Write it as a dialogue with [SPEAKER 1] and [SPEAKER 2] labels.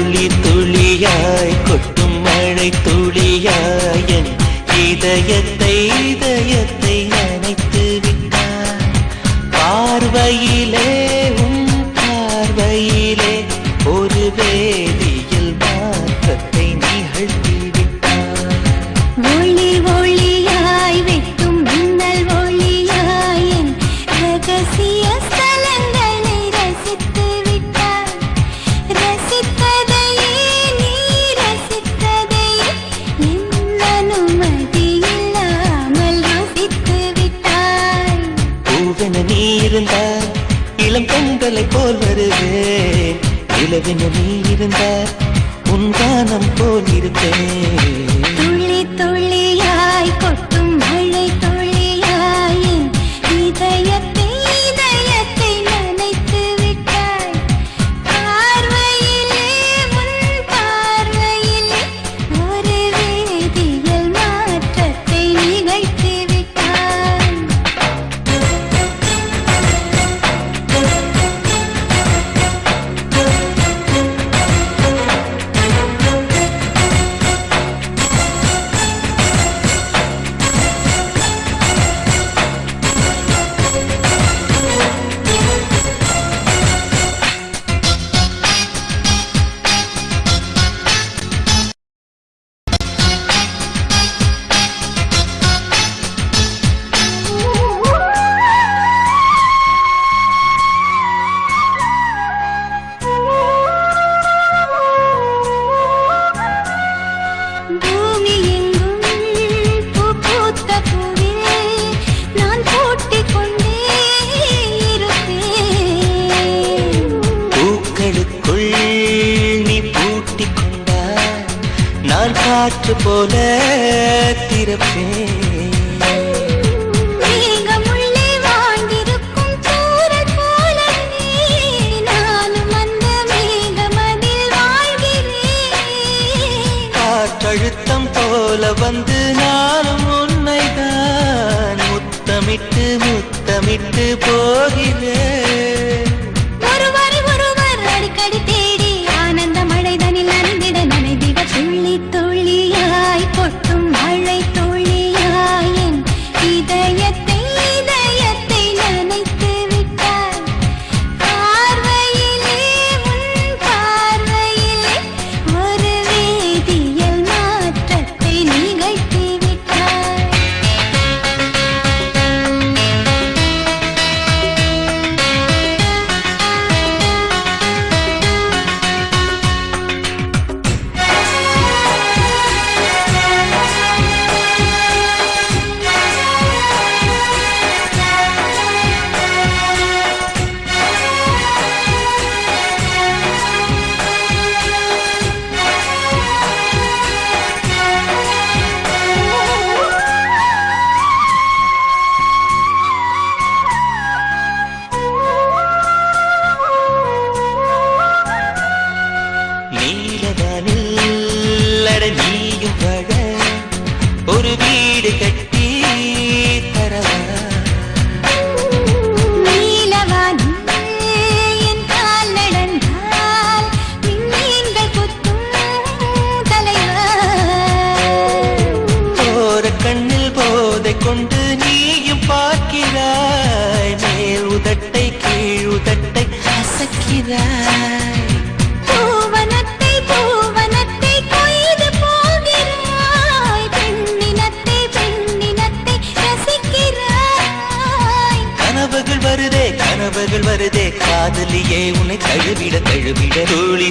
[SPEAKER 1] துளி துளியாய் கொட்டும் மழை துளியாய் என் இதயத்தை நனைத்து விட்டாய். பார்வையிலே பார்வையிலே ஒரு வேதியில் மாற்றத்தை நிகழ்த்தி விட்டாய்.
[SPEAKER 2] ஒளி ஒளியாய் வெட்டும் மின்னல் ஒளியாய் என் ரகசிய ஸ்தலங்களை ரசித்து விட்டாய். ரசித்ததையே நீ ரசித்ததையே என் அனுமதி இல்லாமல் ருசித்து விட்டாய்.
[SPEAKER 1] பூவென நீ இருந்தால் இளம் பெண்களை போல் வருவேன். நிலவென நீ இருந்தால் உன் கானம் போல் இருப்பேன்.
[SPEAKER 2] துளி துளியாய் கொட்டும் மழை துளியாய் என் இதயத்தை நனைத்து விட்டாய். பார்வையிலே உன் பார்வையிலே ஒரு வேதியியல் மாற்றத்தை நிகழ்த்தி விட்டாய். பூமி எங்கும் பூ பூத்த பூவில் நான் பூட்டிக் கொண்டே இருப்பேன்.
[SPEAKER 1] பூக்களுக்குள் நீ பூட்டிக் கொண்டாய் நான் காற்று போல திறப்பேன்.
[SPEAKER 2] மேகமுள்ளே வாழ்ந்திருக்கும் தூறல் போலவே நானும் அந்த மேகமதில் வாழ்கிறேன்.
[SPEAKER 1] காற்றழுத்தம் போல வந்து நானும் உன்னைதான் முத்தமிட்டு முத்தமிட்டு போகிறேன்.
[SPEAKER 2] ஒருவரை ஒருவர் அடிக்கடி தேடி ஆனந்த மழைதனில் நனைந்திட நனைந்திட துளி துளியாய் கொட்டும் மழை துளியாய் என் இதயத்தை நனைத்து விட்டாய். பார்வையிலே உன் பார்வையிலே ஒரு வேதியியல் மாற்றத்தை நிகழ்த்தி விட்டாய்.
[SPEAKER 1] நீலவானில் அட நீயும் வாழ ஒரு வீடு கட்டி தரவா.
[SPEAKER 2] நீலவானில் என் கால் நடந்தால் விண்மீன்கள் கொத்தும் தலைவா.
[SPEAKER 1] போற கண்ணில் போதை கொண்டு நீயும் பார்க்கிறாய். மேல் உதட்டை கீழ் உதட்டை அசக்கிறாய்.
[SPEAKER 2] பூவனத்தை கொய்து போகிறாய். பெண்ணினத்தை ரசிக்கிறாய்.
[SPEAKER 1] கனவுகள் வருதே காதலியே உன்னை தழுவிட துளி